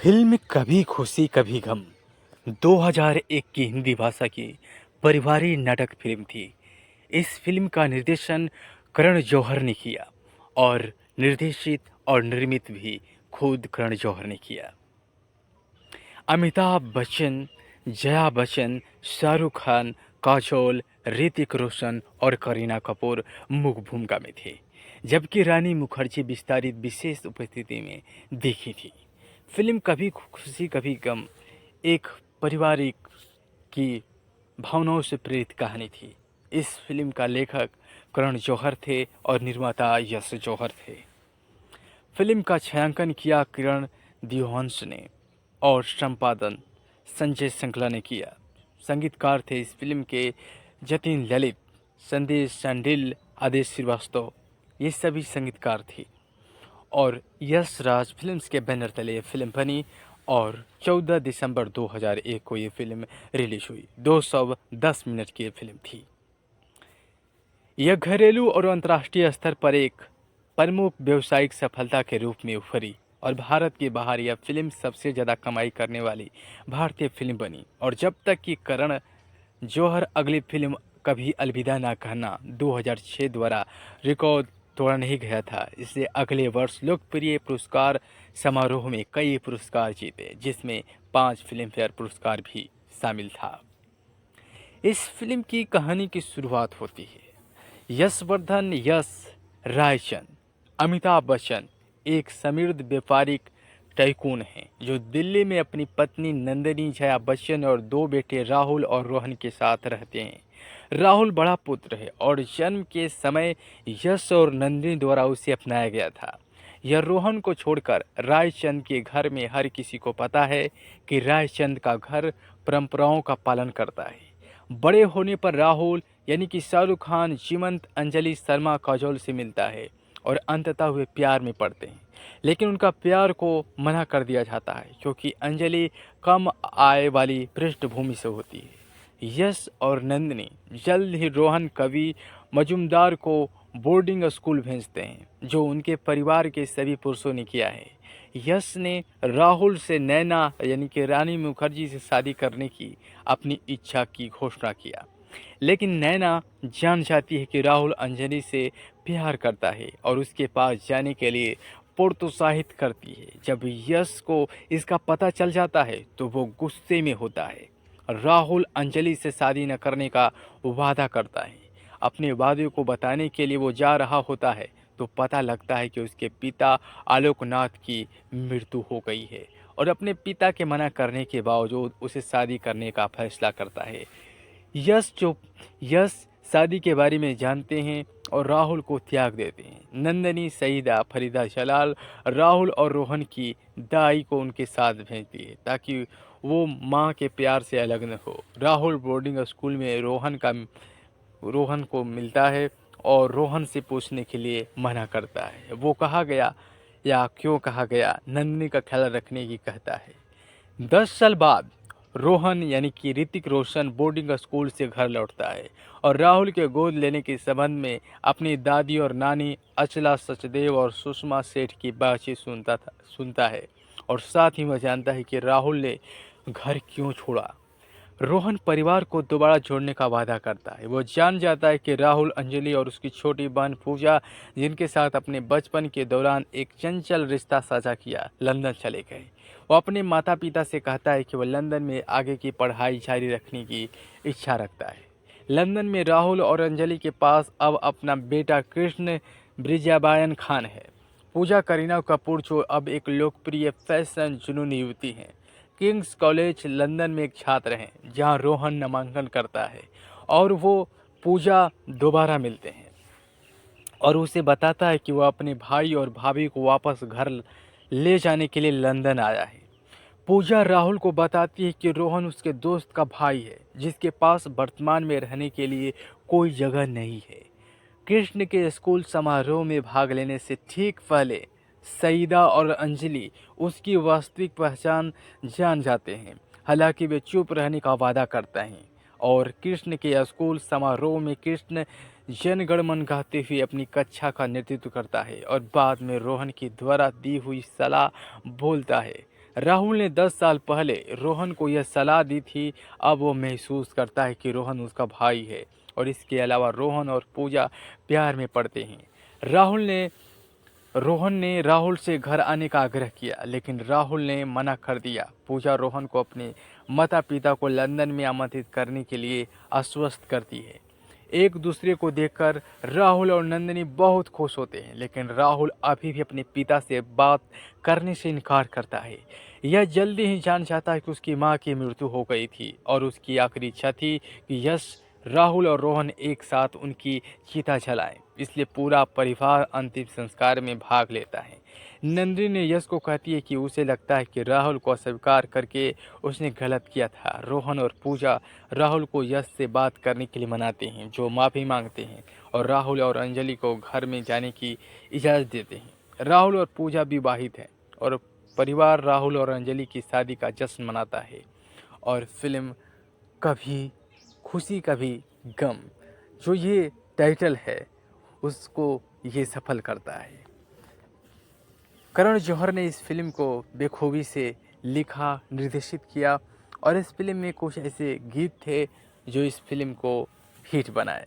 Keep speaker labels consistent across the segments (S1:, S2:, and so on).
S1: Film कभी खुशी कभी गम 2001 की हिंदी भाषा की पारिवारिक नाटक फिल्म थी। इस फिल्म का निर्देशन करण जौहर ने किया और निर्देशित और निर्मित भी खुद करण जौहर ने किया। अमिताभ बच्चन, जया बच्चन, शाहरुख खान, काजोल, ऋतिक रोशन और करीना कपूर मुख्य भूमिका में थे, जबकि रानी मुखर्जी विस्तारित विशेष उपस्थिति में दिखी थी। फिल्म कभी खुशी कभी गम एक पारिवारिक की भावनाओं से प्रेरित कहानी थी। इस फिल्म का लेखक करण जौहर थे और निर्माता यश जौहर थे। फिल्म का छायांकन किया किरण दियोहंस ने और संपादन संजय संकला ने किया। संगीतकार थे इस फिल्म के जतिन ललित, संदेश शांडिल, आदेश श्रीवास्तव, ये सभी संगीतकार थे। और यश राज फिल्म्स के बैनर तले ये फिल्म बनी और 14 दिसंबर 2001 को ये फिल्म रिलीज हुई। 210 मिनट की ये फिल्म थी। यह घरेलू और अंतर्राष्ट्रीय स्तर पर एक प्रमुख व्यावसायिक सफलता के रूप में उभरी और भारत के बाहर यह फिल्म सबसे ज़्यादा कमाई करने वाली भारतीय फिल्म बनी। और जब तक कि करण जौहर अगली फिल्म कभी अलविदा ना कहना 2006 द्वारा रिकॉर्ड तोड़ा नहीं गया था, इसलिए अगले वर्ष लोकप्रिय पुरस्कार समारोह में कई पुरस्कार जीते, जिसमें 5 फिल्म फेयर पुरस्कार भी शामिल था। इस फिल्म की कहानी की शुरुआत होती है। यशवर्धन यश रायचंद अमिताभ बच्चन एक समृद्ध व्यापारिक टाइकून हैं जो दिल्ली में अपनी पत्नी नंदिनी जया बच्चन और 2 बेटे राहुल और रोहन के साथ रहते हैं। राहुल बड़ा पुत्र है और जन्म के समय यश और नंदिनी द्वारा उसे अपनाया गया था। यह रोहन को छोड़कर रायचंद के घर में हर किसी को पता है कि रायचंद का घर परंपराओं का पालन करता है। बड़े होने पर राहुल यानी कि शाहरुख खान जीवंत अंजलि शर्मा काजोल से मिलता है और अंततः वे प्यार में पड़ते हैं, लेकिन उनका प्यार को मना कर दिया जाता है क्योंकि अंजलि कम आय वाली पृष्ठभूमि से होती है। यश और नंदिनी जल्द ही रोहन कवि मजुमदार को बोर्डिंग स्कूल भेजते हैं, जो उनके परिवार के सभी पुरुषों ने किया है। यश ने राहुल से नैना यानी कि रानी मुखर्जी से शादी करने की अपनी इच्छा की घोषणा किया, लेकिन नैना जान जाती है कि राहुल अंजलि से प्यार करता है और उसके पास जाने के लिए प्रोत्साहित करती है। जब यश को इसका पता चल जाता है तो वो गुस्से में होता है। राहुल अंजलि से शादी न करने का वादा करता है। अपने वादे को बताने के लिए वो जा रहा होता है तो पता लगता है कि उसके पिता आलोकनाथ की मृत्यु हो गई है और अपने पिता के मना करने के बावजूद उसे शादी करने का फैसला करता है। यश शादी के बारे में जानते हैं और राहुल को त्याग देते हैं। नंदिनी, सईदा, फरीदा जलाल राहुल और रोहन की दाई को उनके साथ भेजती है ताकि वो माँ के प्यार से अलग न हो। राहुल बोर्डिंग स्कूल में रोहन को मिलता है और रोहन से पूछने के लिए मना करता है। वो कहा गया या क्यों कहा गया नंदिनी का ख्याल रखने की कहता है। 10 साल बाद रोहन यानी कि ऋतिक रोशन बोर्डिंग स्कूल से घर लौटता है और राहुल के गोद लेने के संबंध में अपनी दादी और नानी अचला सचदेव और सुषमा सेठ की बातचीत सुनता है और साथ ही वह जानता है कि राहुल ने घर क्यों छोड़ा। रोहन परिवार को दोबारा जोड़ने का वादा करता है। वो जान जाता है कि राहुल अंजलि और उसकी छोटी बहन पूजा, जिनके साथ अपने बचपन के दौरान एक चंचल रिश्ता साझा किया, लंदन चले गए। वो अपने माता पिता से कहता है कि वह लंदन में आगे की पढ़ाई जारी रखने की इच्छा रखता है। लंदन में राहुल और अंजलि के पास अब अपना बेटा कृष्ण ब्रिजाबायन खान है। पूजा करीना कपूर जो अब एक लोकप्रिय फैशन जुनूनी युवती हैं। किंग्स कॉलेज लंदन में एक छात्र हैं जहां रोहन नामांकन करता है और वो पूजा दोबारा मिलते हैं और उसे बताता है कि वह अपने भाई और भाभी को वापस घर ले जाने के लिए लंदन आया है। पूजा राहुल को बताती है कि रोहन उसके दोस्त का भाई है जिसके पास वर्तमान में रहने के लिए कोई जगह नहीं है। कृष्ण के स्कूल समारोह में भाग लेने से ठीक पहले सईदा और अंजलि उसकी वास्तविक पहचान जान जाते हैं। हालांकि वे चुप रहने का वादा करते हैं और कृष्ण के स्कूल समारोह में कृष्ण जन गण मन गाते हुए अपनी कक्षा का नेतृत्व करता है और बाद में रोहन की द्वारा दी हुई सलाह बोलता है। राहुल ने 10 साल पहले रोहन को यह सलाह दी थी। अब वो महसूस करता है कि रोहन उसका भाई है और इसके अलावा रोहन और पूजा प्यार में पड़ते हैं। रोहन ने राहुल से घर आने का आग्रह किया, लेकिन राहुल ने मना कर दिया। पूजा रोहन को अपने माता पिता को लंदन में आमंत्रित करने के लिए आश्वस्त करती है। एक दूसरे को देखकर राहुल और नंदिनी बहुत खुश होते हैं, लेकिन राहुल अभी भी अपने पिता से बात करने से इनकार करता है। यह जल्दी ही जान जाता है कि उसकी मां की मृत्यु हो गई थी और उसकी आखिरी इच्छा थी कि यश, राहुल और रोहन एक साथ उनकी चिता जलाएं। इसलिए पूरा परिवार अंतिम संस्कार में भाग लेता है। नंदिनी यश को कहती है कि उसे लगता है कि राहुल को अस्वीकार करके उसने गलत किया था। रोहन और पूजा राहुल को यश से बात करने के लिए मनाते हैं, जो माफ़ी मांगते हैं और राहुल और अंजलि को घर में जाने की इजाज़त देते हैं। राहुल और पूजा विवाहित हैं और परिवार राहुल और अंजलि की शादी का जश्न मनाता है। और फिल्म कभी खुशी कभी गम, जो ये टाइटल है, उसको ये सफल करता है। करण जौहर ने इस फिल्म को बेखूबी से लिखा, निर्देशित किया और इस फिल्म में कुछ ऐसे गीत थे जो इस फिल्म को हिट बनाए।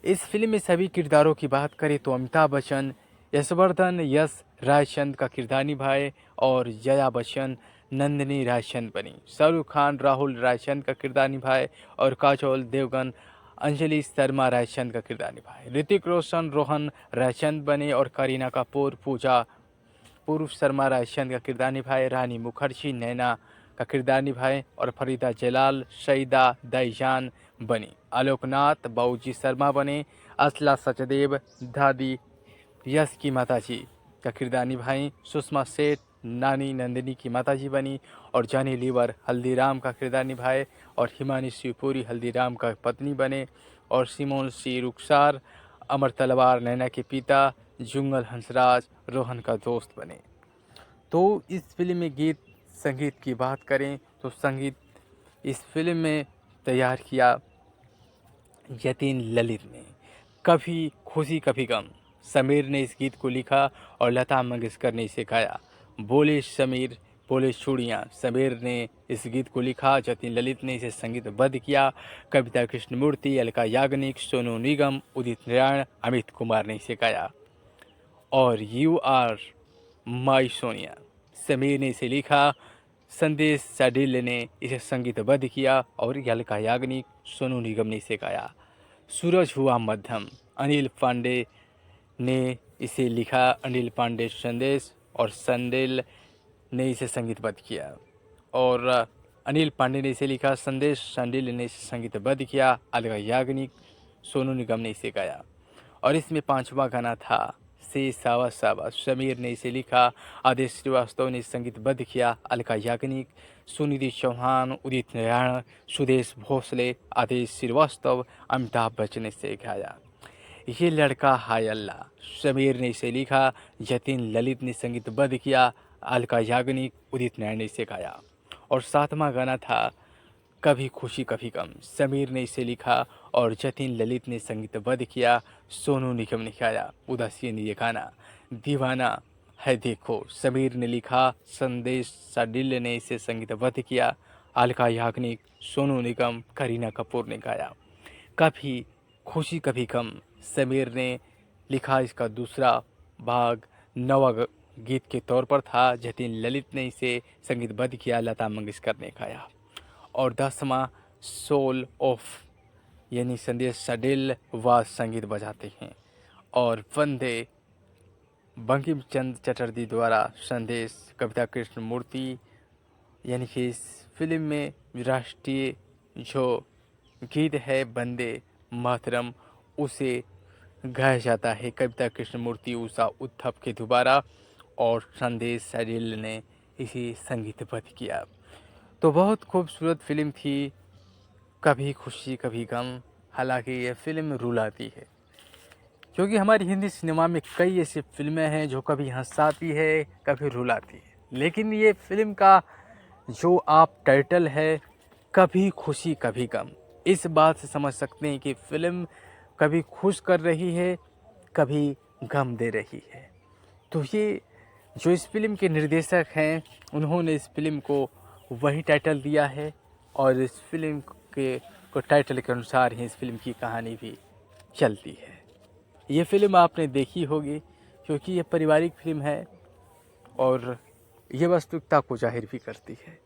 S1: इस फिल्म में सभी किरदारों की बात करें तो अमिताभ बच्चन, यशवर्धन यश रायचंद का किरदार निभाए और जया बच्चन नंदिनी रायचंद बनी। शाहरुख खान राहुल रायचंद का किरदार निभाए और काजोल देवगन अंजलि शर्मा रायचंद का किरदार निभाए। ऋतिक रोशन रोहन रायचंद बने और करीना कपूर पूजा पूर्व शर्मा रायचंद का किरदार निभाए। रानी मुखर्जी नैना का किरदार निभाए और फरीदा जलाल सईदा दाईजान बनी। आलोकनाथ बाबूजी शर्मा बने। असला सचदेव दादी यश की माताजी का किरदार निभाई। सुषमा सेठ नानी नंदिनी की माताजी बनी और जानी लीवर हल्दीराम का किरदार निभाए और हिमानी शिवपुरी हल्दीराम का पत्नी बने और सिमोन सी रुखसार अमर तलवार नैना के पिता, जुंगल हंसराज रोहन का दोस्त बने। तो इस फिल्म में गीत संगीत की बात करें तो संगीत इस फिल्म में तैयार किया यतीन ललित ने। कभी खुशी कभी गम, समीर ने इस गीत को लिखा और लता मंगेशकर ने इसे गाया। बोले समीर बोले चूड़ियाँ, समीर ने इस गीत को लिखा, जतिन ललित ने इसे संगीतबद्ध किया। कविता कृष्णमूर्ति, अलका याग्निक, सोनू निगम, उदित नारायण, अमित कुमार ने इसे गाया। और you are my Sonia, Sameer ने इसे लिखा, संदेश साडिल ने इसे संगीतबद्ध किया और अलका याग्निक, सोनू निगम ने इसे गाया। सूरज हुआ मध्यम, अनिल पांडे ने इसे लिखा, अनिल पांडे संदेश और संदेल ने इसे संगीतबद्ध किया। और अनिल पांडे ने इसे लिखा, संदेश संडिल ने इसे संगीतबद्ध किया, अलका याग्निक, सोनू निगम ने इसे गाया। और इसमें पांचवा गाना था से सावा सावा, समीर ने इसे लिखा, आदेश श्रीवास्तव ने संगीतबद्ध किया, अलका याग्निक, सुनिधि चौहान, उदित नारायण, सुदेश भोसले, आदेश श्रीवास्तव, अमिताभ बच्चन ने इसे गाया। ये लड़का हाय अल्लाह, समीर ने इसे लिखा, जतिन ललित ने संगीतबद्ध किया, अलका याग्निक, उदित नारायण ने इसे गाया। और सातवां गाना था कभी खुशी कभी गम, समीर ने इसे लिखा और जतिन ललित ने संगीतबद्ध किया, सोनू निगम ने गाया। उदासी ने ये गाना दीवाना है देखो, समीर ने लिखा, संदेश साडिल ने इसे संगीतबद्ध किया, अलका याग्निक, सोनू निगम, करीना कपूर ने गाया। कभी खुशी कभी गम, समीर ने लिखा, इसका दूसरा भाग नवा गीत के तौर पर था, जतिन ललित ने इसे संगीतबद्ध किया, लता मंगेशकर ने गाया। और 10वां सोल ऑफ यानी संदेश साडिल व संगीत बजाते हैं। और वंदे बंकिम चंद्र चटर्जी द्वारा संदेश, कविता कृष्णमूर्ति, यानी कि इस फिल्म में राष्ट्रीय जो गीत है वंदे मातरम, उसे गाया जाता है कविता कृष्णमूर्ति, उषा उत्थप के द्वारा और संदेश साडिल ने इसे संगीतबद्ध किया। तो बहुत खूबसूरत फिल्म थी कभी खुशी कभी गम। हालांकि यह फिल्म रुलाती है, क्योंकि हमारी हिंदी सिनेमा में कई ऐसी फिल्में हैं जो कभी हंसाती है कभी रुलाती है, लेकिन ये फिल्म का जो आप टाइटल है कभी खुशी कभी गम, इस बात से समझ सकते हैं कि फिल्म कभी खुश कर रही है कभी गम दे रही है। तो ये जो इस फिल्म के निर्देशक हैं उन्होंने इस फिल्म को वही टाइटल दिया है और इस फिल्म के टाइटल के अनुसार ही इस फिल्म की कहानी भी चलती है। ये फिल्म आपने देखी होगी क्योंकि ये पारिवारिक फिल्म है और ये वास्तविकता को जाहिर भी करती है।